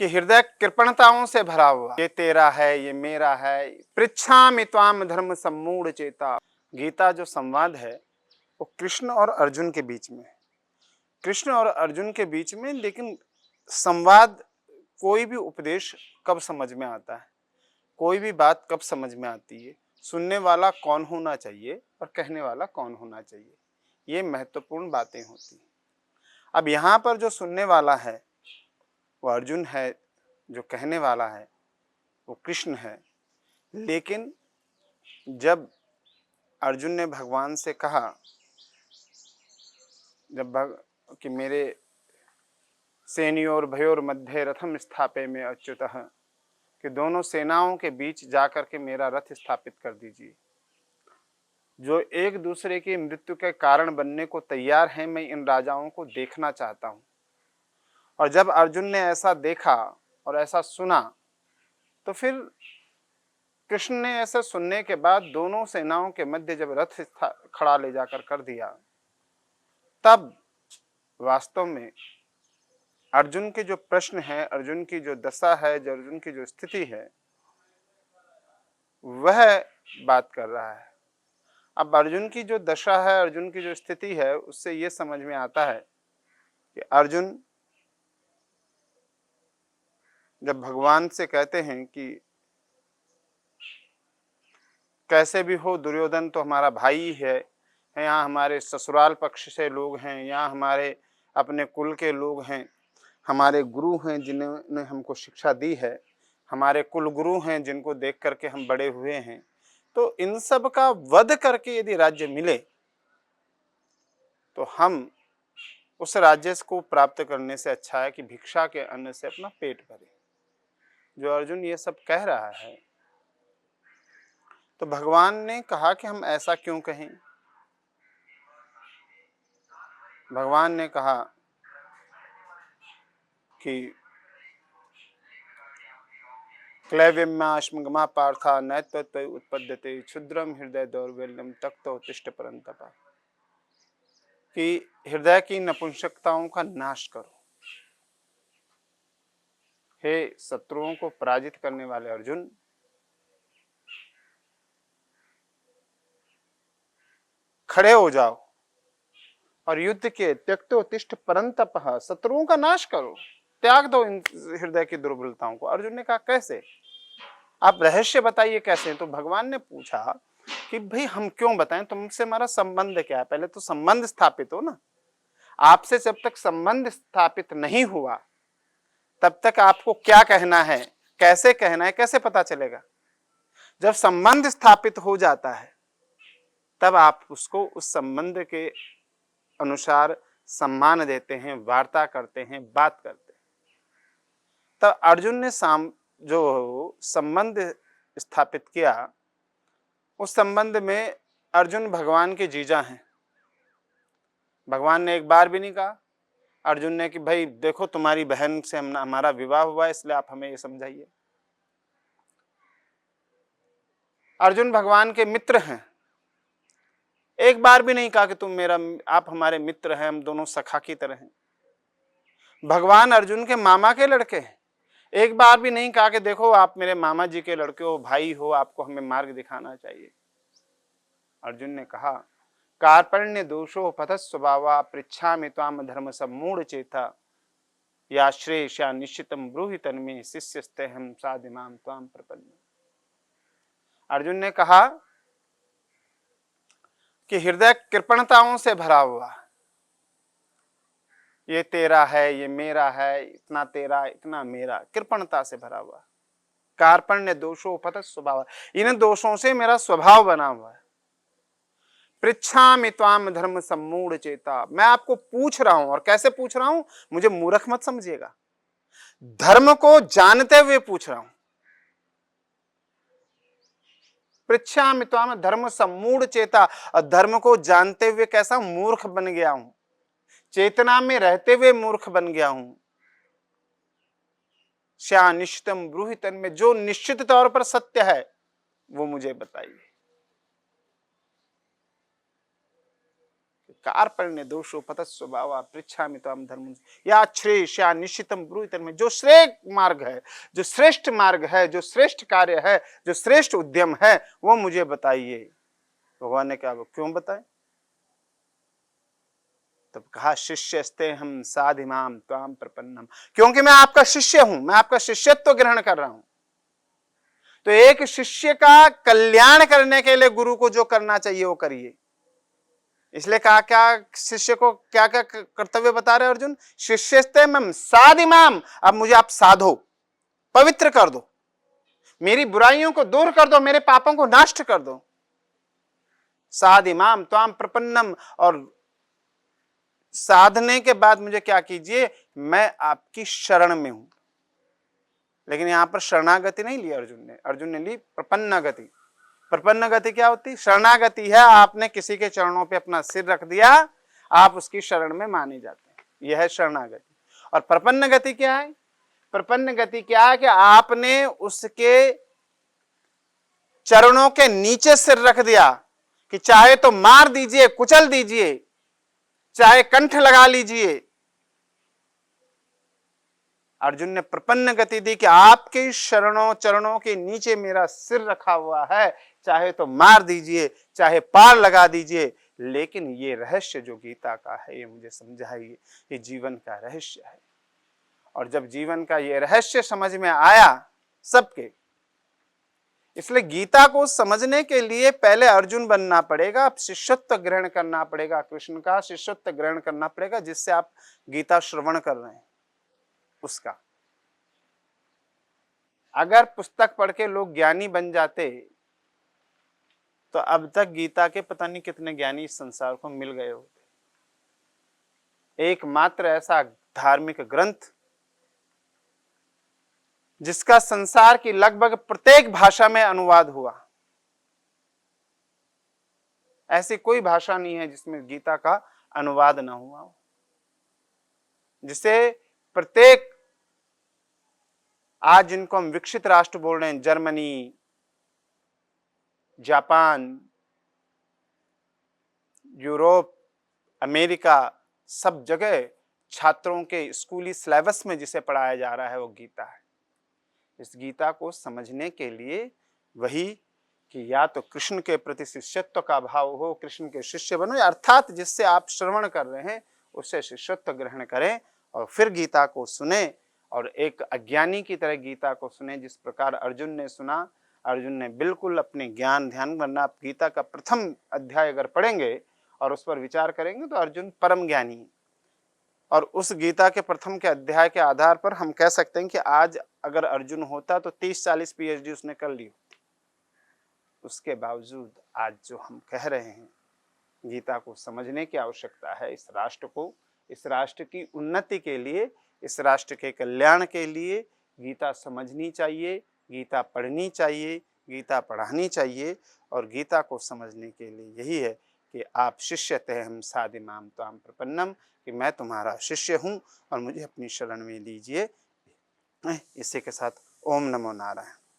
कि हृदय कृपणताओं से भरा हुआ, ये तेरा है, ये मेरा है, पृच्छामि त्वाम धर्म सम्मूढ़ चेता। गीता जो संवाद है वो कृष्ण और अर्जुन के बीच में, कृष्ण और अर्जुन के बीच में। लेकिन संवाद, कोई भी उपदेश कब समझ में आता है, कोई भी बात कब समझ में आती है, सुनने वाला कौन होना चाहिए और कहने वाला कौन होना चाहिए, ये महत्वपूर्ण बातें होती हैं। अब यहाँ पर जो सुनने वाला है वो अर्जुन है, जो कहने वाला है वो कृष्ण है। लेकिन जब अर्जुन ने भगवान से कहा, कि मेरे सेनयोर भयोर मध्य रथम स्थापे में अच्युतः, कि दोनों सेनाओं के बीच जाकर के मेरा रथ स्थापित कर दीजिए। जो एक दूसरे की मृत्यु के कारण बनने को तैयार हैं, मैं इन राजाओं को देखना चाहता हूं। और जब अर्जुन ने ऐसा देखा और ऐसा सुना, तो फिर कृष्ण ने ऐसा सुनने के बाद दोनों सेनाओं के मध्य जब रथ खड़ा ले जाकर कर दिया, तब वास्तव में अर्जुन के जो प्रश्न है, अर्जुन की जो दशा है, जो अर्जुन की जो स्थिति है, वह बात कर रहा है। अब अर्जुन की जो दशा है, अर्जुन की जो स्थिति है, उससे यह समझ में आता है कि अर्जुन जब भगवान से कहते हैं कि कैसे भी हो दुर्योधन तो हमारा भाई है, यहाँ हमारे ससुराल पक्ष से लोग हैं, यहाँ हमारे अपने कुल के लोग हैं, हमारे गुरु हैं जिन्होंने हमको शिक्षा दी है, हमारे कुल गुरु हैं जिनको देख करके हम बड़े हुए हैं। तो इन सब का वध करके यदि राज्य मिले तो हम उस राज्य को प्राप्त करने से अच्छा है कि भिक्षा के अन्न से अपना पेट भरे। जो अर्जुन ये सब कह रहा है, तो भगवान ने कहा कि हम ऐसा क्यों कहें। भगवान ने कहा कि क्लैव्यमाश्मगमा पार्था नैत्वत्व उत्पद्यते क्षुद्रम हृदय दौर्बल्यम तक्तो तिष्ठ परंतपा, कि हृदय की नपुंसकताओं का नाश करो। हे शत्रुओं को पराजित करने वाले अर्जुन, खड़े हो जाओ और युद्ध के त्यक्तो तिष्ठ परंतपः, शत्रुओं का नाश करो, त्याग दो इन हृदय की दुर्बलताओं को। अर्जुन ने कहा कैसे, आप रहस्य बताइए कैसे। तो भगवान ने पूछा कि भाई हम क्यों बताएं, तुमसे हमारा संबंध क्या है, पहले तो संबंध स्थापित हो ना। आपसे जब तक संबंध स्थापित नहीं हुआ तब तक आपको क्या कहना है, कैसे कहना है, कैसे पता चलेगा। जब संबंध स्थापित हो जाता है तब आप उसको उस संबंध के अनुसार सम्मान देते हैं, वार्ता करते हैं, बात करते हैं। तब अर्जुन ने जो संबंध स्थापित किया, उस संबंध में अर्जुन भगवान के जीजा हैं। भगवान ने एक बार भी नहीं कहा अर्जुन ने कि भाई देखो तुम्हारी बहन से हमारा विवाह हुआ है, इसलिए आप हमें ये समझाइए। अर्जुन भगवान के मित्र हैं, एक बार भी नहीं कहा कि आप हमारे मित्र हैं, हम दोनों सखा की तरह हैं। भगवान अर्जुन के मामा के लड़के हैं, एक बार भी नहीं कहा कि देखो आप मेरे मामा जी के लड़के हो, भाई हो, आपको हमें मार्ग दिखाना चाहिए। अर्जुन ने कहा कार्पण्य दोषो पथ स्वभावा पृच्छामि त्वाम धर्म सम्मूढ़ चेता, या श्रेष्या निश्चितम ब्रूहि तन्मे शिष्यस्ते हम साधिमाम त्वाम प्रपन्ने। अर्जुन ने कहा कि हृदय कृपणताओं से भरा हुआ, ये तेरा है, ये मेरा है, इतना तेरा इतना मेरा, कृपणता से भरा हुआ। कार्पण्य दोषो पथ स्वभाव, इन दोषों से मेरा स्वभाव बना हुआ है। पृच्छामि त्वाम धर्म सम्मूढ़ चेता, मैं आपको पूछ रहा हूं, और कैसे पूछ रहा हूं, मुझे मूर्ख मत समझिएगा, धर्म को जानते हुए पूछ रहा हूं। पृच्छामि त्वाम धर्म सम्मूढ़ चेता, और धर्म को जानते हुए कैसा मूर्ख बन गया हूं, चेतना में रहते हुए मूर्ख बन गया हूं। श्या निश्चितम ब्रूहि तन्मे, जो निश्चित तौर पर सत्य है वो मुझे बताइए। कार्पण्य दोषो पतत स्वभाव पृच्छामि त्वाम धर्म या श्रेष्ठ या निश्चितम ब्रूहितम में, जो श्रेष्ठ मार्ग है, जो श्रेष्ठ मार्ग है, जो श्रेष्ठ कार्य है, जो श्रेष्ठ उद्यम है, वो मुझे बताइए। भगवान ने कहा, वो क्यों बताए? तब कहा, शिष्यस्ते हम साधिमाम त्वाम प्रपन्नम, क्योंकि मैं आपका शिष्य हूं, मैं आपका शिष्यत्व ग्रहण कर रहा हूं। तो एक शिष्य का कल्याण करने के लिए गुरु को जो करना चाहिए वो करिए। इसलिए कहा, क्या शिष्य को क्या क्या कर्तव्य बता रहे अर्जुन? शिष्यस्ते मम साधिमाम, अब मुझे आप साधो, पवित्र कर दो, मेरी बुराइयों को दूर कर दो, मेरे पापों को नष्ट कर दो। साधिमाम त्वाम प्रपन्नम, और साधने के बाद मुझे क्या कीजिए? मैं आपकी शरण में हूं। लेकिन यहां पर शरणागति नहीं ली अर्जुन ने ली प्रपन्न गति। प्रपन्न गति क्या होती? शरणागति है, आपने किसी के चरणों पे अपना सिर रख दिया, आप उसकी शरण में माने जाते हैं, यह है शरणागति। और प्रपन्न गति क्या है? प्रपन्न गति क्या है? कि आपने उसके चरणों के नीचे सिर रख दिया, कि चाहे तो मार दीजिए, कुचल दीजिए, चाहे कंठ लगा लीजिए। अर्जुन ने प्रपन्न गति दी कि आपके चरणों के नीचे मेरा सिर रखा हुआ है, चाहे तो मार दीजिए, चाहे पार लगा दीजिए, लेकिन ये रहस्य जो गीता का है ये मुझे समझाइए, ये जीवन का रहस्य है। और जब जीवन का ये रहस्य समझ में आया सबके, इसलिए गीता को समझने के लिए पहले अर्जुन बनना पड़ेगा, आप शिष्यत्व ग्रहण करना पड़ेगा, कृष्ण का शिष्यत्व ग्रहण करना पड़ेगा, जिससे आप गीता श्रवण कर रहे हैं उसका। अगर पुस्तक पढ़ के लोग ज्ञानी बन जाते तो अब तक गीता के पता नहीं कितने ज्ञानी इस संसार को मिल गए होते। एकमात्र ऐसा धार्मिक ग्रंथ जिसका संसार की लगभग प्रत्येक भाषा में अनुवाद हुआ, ऐसी कोई भाषा नहीं है जिसमें गीता का अनुवाद ना हुआ हो, जिसे प्रत्येक, आज जिनको हम विकसित राष्ट्र बोल रहे हैं, जर्मनी, जापान, यूरोप, अमेरिका, सब जगह छात्रों के स्कूली सिलेबस में जिसे पढ़ाया जा रहा है वो गीता है। इस गीता को समझने के लिए वही कि या तो कृष्ण के प्रति शिष्यत्व का भाव हो, कृष्ण के शिष्य बनो, अर्थात जिससे आप श्रवण कर रहे हैं उससे शिष्यत्व ग्रहण करें और फिर गीता को सुने, और एक अज्ञानी की तरह गीता को सुने। जिस प्रकार अर्जुन ने सुना, अर्जुन ने बिल्कुल अपने ज्ञान ध्यान, वरना आप गीता का प्रथम अध्याय अगर पढ़ेंगे और उस पर विचार करेंगे तो अर्जुन परम ज्ञानी है। और उस गीता के प्रथम के अध्याय के आधार पर हम कह सकते हैं कि आज अगर अर्जुन होता तो 30-40 PhD उसने कर ली। उसके बावजूद आज जो हम कह रहे हैं, गीता को समझने की आवश्यकता है। इस राष्ट्र को, इस राष्ट्र की उन्नति के लिए, इस राष्ट्र के कल्याण के लिए गीता समझनी चाहिए, गीता पढ़नी चाहिए, गीता पढ़ानी चाहिए। और गीता को समझने के लिए यही है कि आप शिष्यते हम साधिमाम त्वाम प्रपन्नम, कि मैं तुम्हारा शिष्य हूँ और मुझे अपनी शरण में लीजिए। इसी के साथ ओम नमो नारायण।